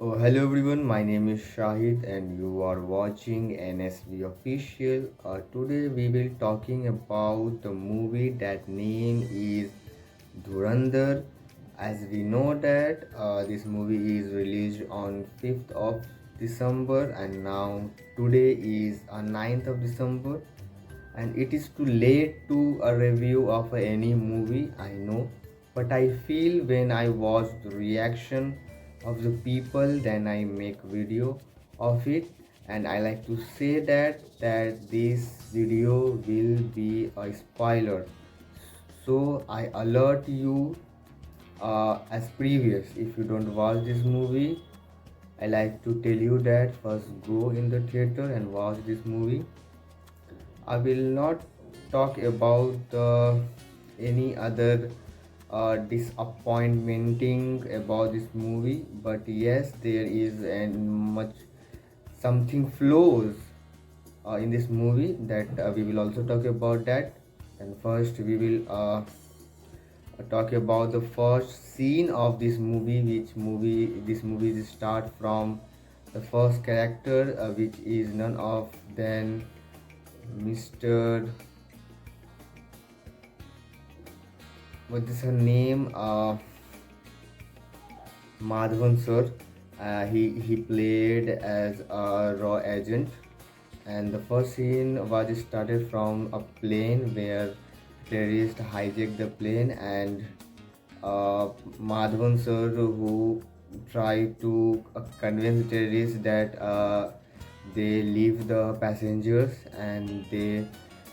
Oh, hello everyone. My name is Shahid, and you are watching NSVofficial. Today we will talking about the movie that name is Dhurandhar. As we know that this movie is released on 5th of December, and now today is 9th of December, and it is too late to a review of any movie, I know, but I feel when I watch the reaction of the people, then I make video of it. And I like to say that this video will be a spoiler, so I alert you as previous. If you don't watch this movie, I like to tell you that first go in the theater and watch this movie. I will not talk about any other disappointmenting about this movie, but yes, there is and much something flaws in this movie that we will also talk about that. And first, we will talk about the first scene of this movie. Which movie? This movie start from the first character, which is none of than Mr. What is her name? Madhavan sir. He played as a raw agent, and the first scene was started from a plane where terrorists hijacked the plane, and Madhavan sir, who tried to convince terrorists that they leave the passengers, and they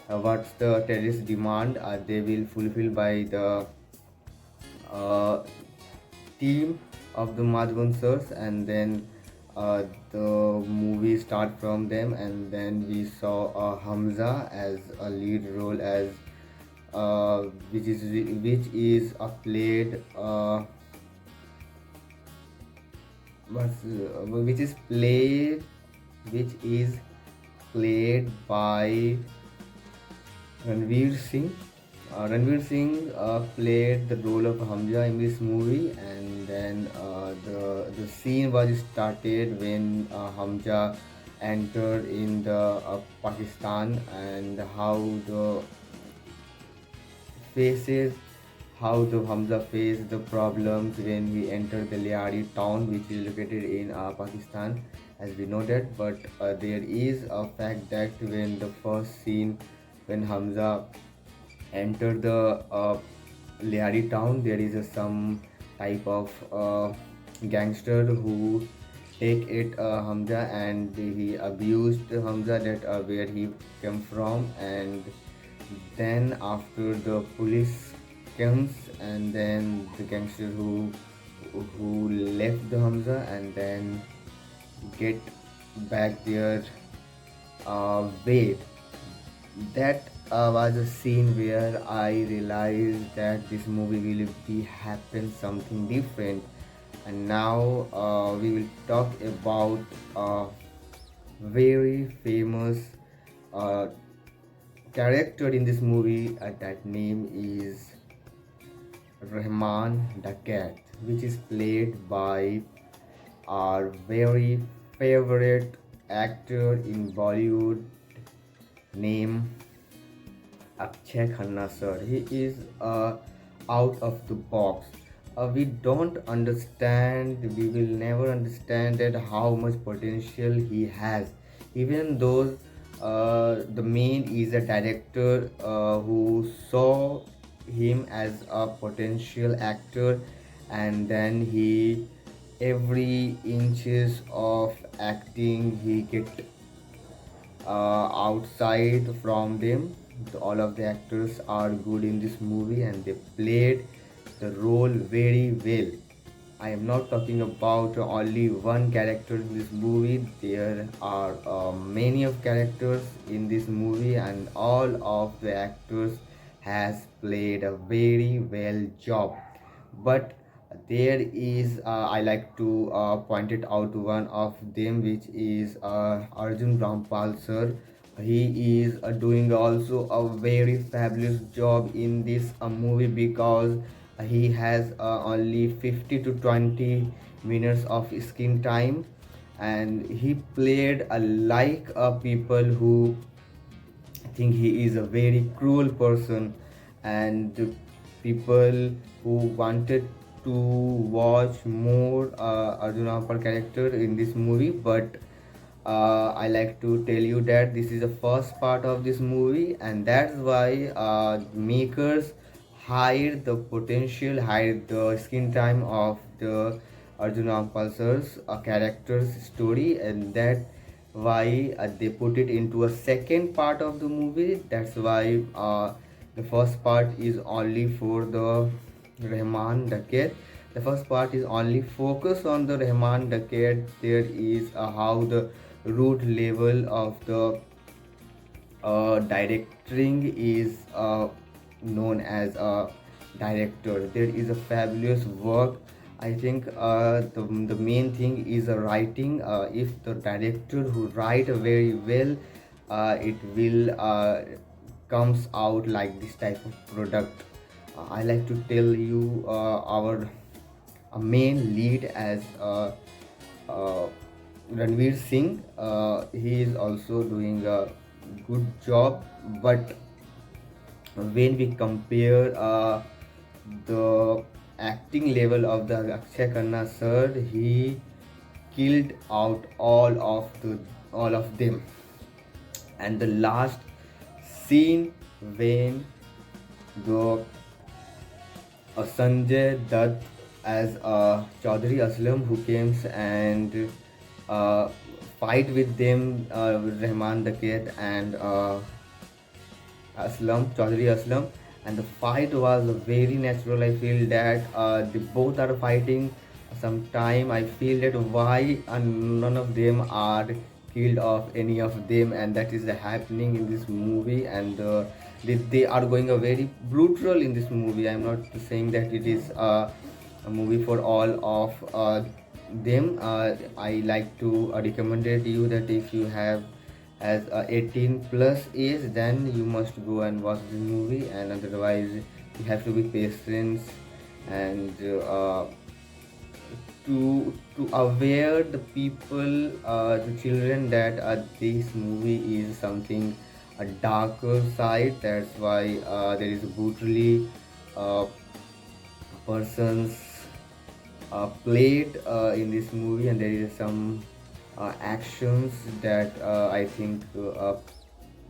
what's the terrorist demand they will fulfill by the uh, team of the Madhvansars. And then the movie start from them, and then we saw Hamza as a lead role, as which is played which is played which is played by Ranveer Singh. Ranveer Singh played the role of Hamza in this movie, and then the scene was started when Hamza entered in the Pakistan, and faces how the Hamza faced the problems when he entered the Liadi town, which is located in Pakistan, as we know that. But there is a fact that when the first scene, when Hamza entered the Liadi town, there is some type of gangster who take it Hamza, and he abused Hamza, that where he came from. And then after the police comes, and then the gangster who left the Hamza, and then get back their way. That was a scene where I realized that this movie will be happen something different. And now we will talk about a very famous uh, character in this movie. That name is Rahman Dakat, which is played by our very favorite actor in Bollywood, name Akshay Khanna sir. He is out of the box. We don't understand, we will never understand that how much potential he has. Even though the main is a director who saw him as a potential actor, and then he every inches of acting he get outside from them. All of the actors are good in this movie, and they played the role very well. I am not talking about only one character in this movie. There are many of characters in this movie, and all of the actors has played a very well job. But there is I like to point it out one of them, which is Arjun Rampal sir. He is doing also a very fabulous job in this movie, because He has only 50 to 20 minutes of screen time, and he played like people who think he is a very cruel person, and the people who wanted to watch more Arjuna per character in this movie. But I like to tell you that this is the first part of this movie, and that's why makers hide the screen time of the Arjuna Pulsar's character's story, and that why they put it into a second part of the movie. That's why the first part is only for the Rahman Daket. The first part is only focus on the Rahman Daket. There is how the root level of the directing is known as a director. There is a fabulous work. I think the main thing is writing. If the director who write very well, it will comes out like this type of product. I like to tell you our main lead as Ranveer Singh. He is also doing a good job, but when we compare the acting level of the Akshay Khanna sir, he killed out all of them. And the last scene when the Sanjay Dutt as Chaudhary Aslam who comes and uh, fight with them, Rahman Daket and Chaudhary Aslam, and the fight was very natural. I feel that they both are fighting. Sometime I feel that why none of them are killed off any of them, and that is happening in this movie. And they are going a very brutal in this movie. I'm not saying that it is a movie for all of them. I like to recommend you that if you have as 18 plus age, then you must go and watch the movie, and otherwise you have to be patient and to aware the people, the children, that this movie is something a darker side. That's why there is brutally persons played in this movie, and there is some actions that I think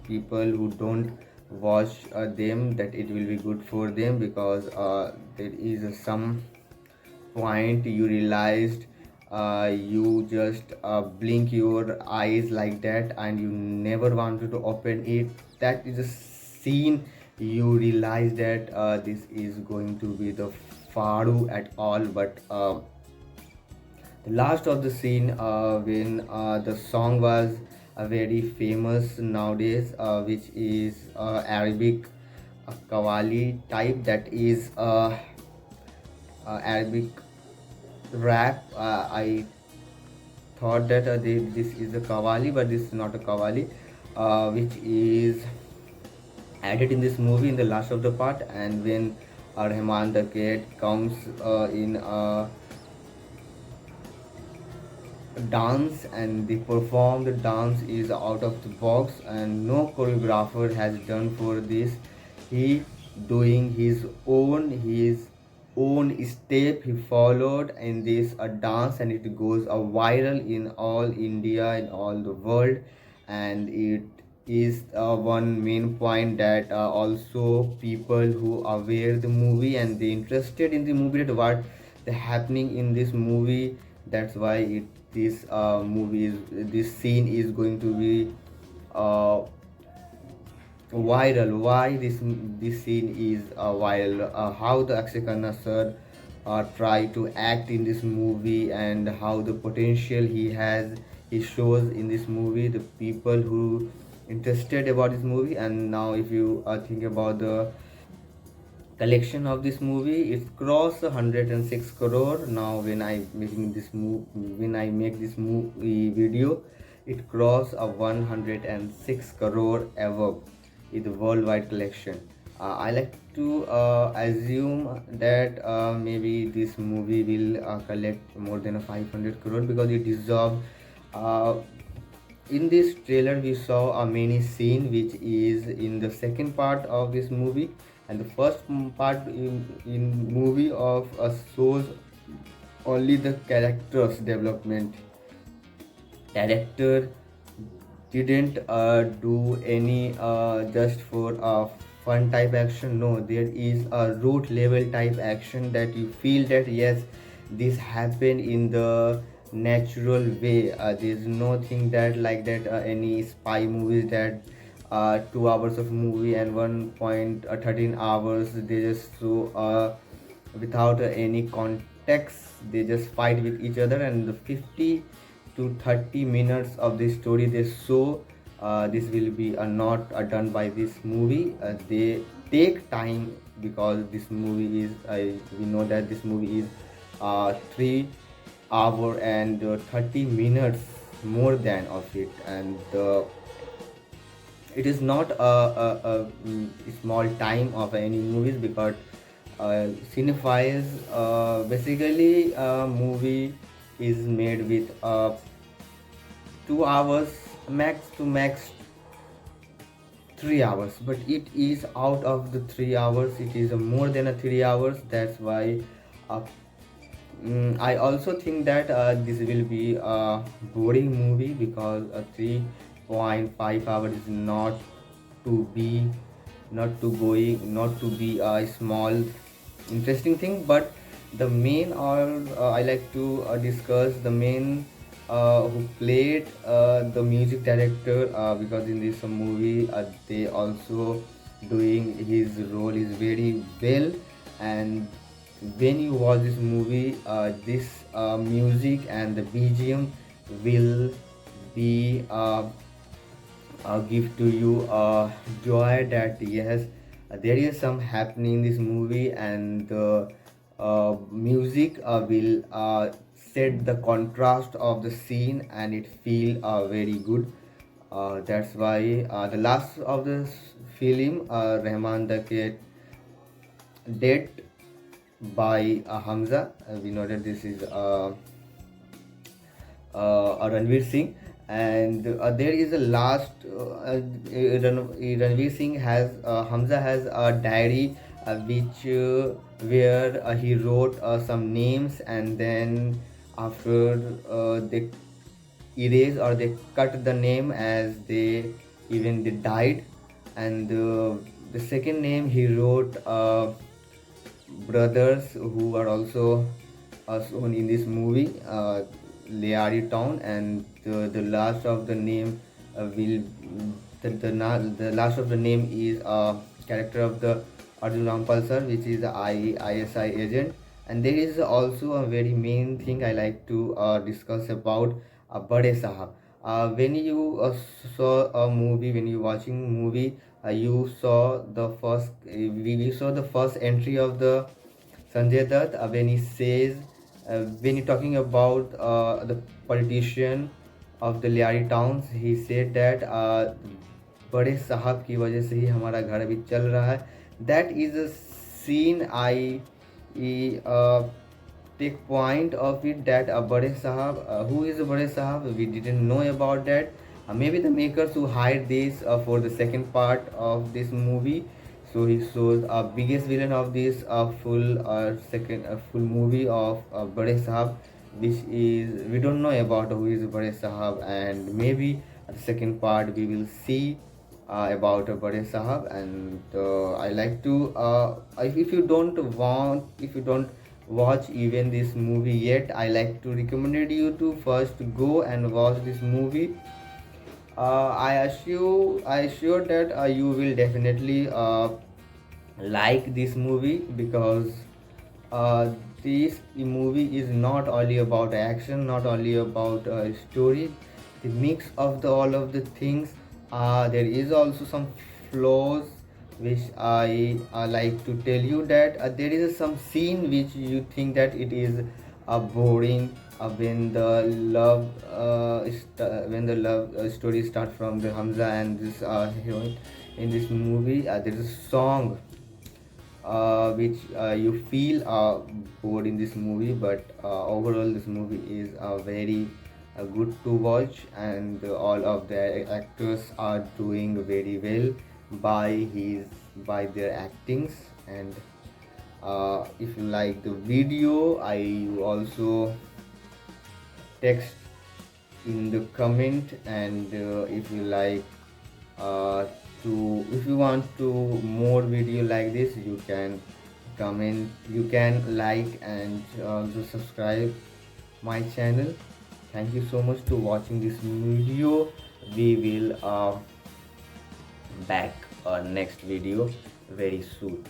people who don't watch them, that it will be good for them, because there is some point you realized you just blink your eyes like that and you never wanted to open it. That is a scene you realize that this is going to be the Faru at all. But the last of the scene when the song was very famous nowadays, which is Arabic Qawwali type, that is Arabic rap. I thought that this is a Qawwali, but this is not a Qawwali, which is added in this movie in the last of the part. And when Rahman the Cat comes in dance and they perform, the dance is out of the box and no choreographer has done for this. He doing his own step he followed in this dance, and it goes viral in all India, in all the world. And it is one main point that also people who aware the movie and they interested in the movie, that what the happening in this movie. That's why this movie is, this scene is going to be uh, viral. Why this scene is viral? How the Akshay Khanna sir try to act in this movie, and how the potential he shows in this movie. The people who interested about this movie, and now if you think about the collection of this movie, it crossed 106 crore. Now when I make this movie video, it crossed a 106 crore ever in the worldwide collection. I like to assume that maybe this movie will collect more than a 500 crore because it deserves. Uh, in this trailer, we saw a many scene which is in the second part of this movie, and the first part in movie of shows only the characters development. Character didn't do any just for fun type action. No, there is a root level type action that you feel that yes, this happened in the natural way. There's nothing that like that any spy movies that 2 hours of movie and 1.13 hours they just show without any context. They just fight with each other, and the 50 to 30 minutes of the story they show, this will be not done by this movie. They take time because this movie is we know that this movie is 3 hour and 30 minutes more than of it, and it is not small time of any movies because cinephiles basically movie is made with 2 hours max to max 3 hours, but it is out of the 3 hours, it is more than a 3 hours. That's why uh, I also think that this will be a boring movie because a 3.5 hours is to be not to be a small interesting thing. But the main or I like to discuss the main who played the music director because in this movie they also doing his role is very well. And when you watch this movie, this music and the BGM will be give to you joy that yes, there is some happening in this movie, and the music will set the contrast of the scene and it feel very good. That's why the last of the film Rahman the Kid dead by Hamza. We know that this is Ranveer Singh, and there is a last Ranveer Singh has Hamza has a diary which where he wrote some names, and then after they erase or they cut the name as they died. And the second name he wrote brothers who are also shown in this movie, Leari Town, and the last of the name will the last of the name is character of the Arjun Rampal sir, which is the ISI agent. And there is also a very main thing I like to discuss about Bade Sahab. When you saw a movie, when you watching movie, you saw the first we saw the first entry of the Sanjay Dutt when he says when you're talking about the politician of the Liari towns, he said that बड़े साहब की वजह से ही हमारा घर अभी चल रहा है. That is a scene I take point of it that Bade Sahab, who is Bade Sahab, we didn't know about that. Maybe the makers who hide this for the second part of this movie. So he shows a biggest villain of this second full movie of Bade Sahab, which is we don't know about who is Bade Sahab, and maybe the second part we will see about Bade Sahab. And I like to if you don't watch even this movie yet, I like to recommend you to first go and watch this movie. I assure that you will definitely like this movie because this movie is not only about action, not only about story, the mix of the all of the things. There is also some flaws which I like to tell you that there is some scene which you think that it is boring when the love story start from the Hamza and this heroine in this movie. There is a song which you feel bored in this movie, but overall this movie is very good to watch, and all of the actors are doing very well by his by their actings. And if you like the video, I also text in the comment. And if you like uh, to if you want to more video like this, you can comment, you can like, and also subscribe my channel. Thank you so much to watching this video. We will back next video very soon.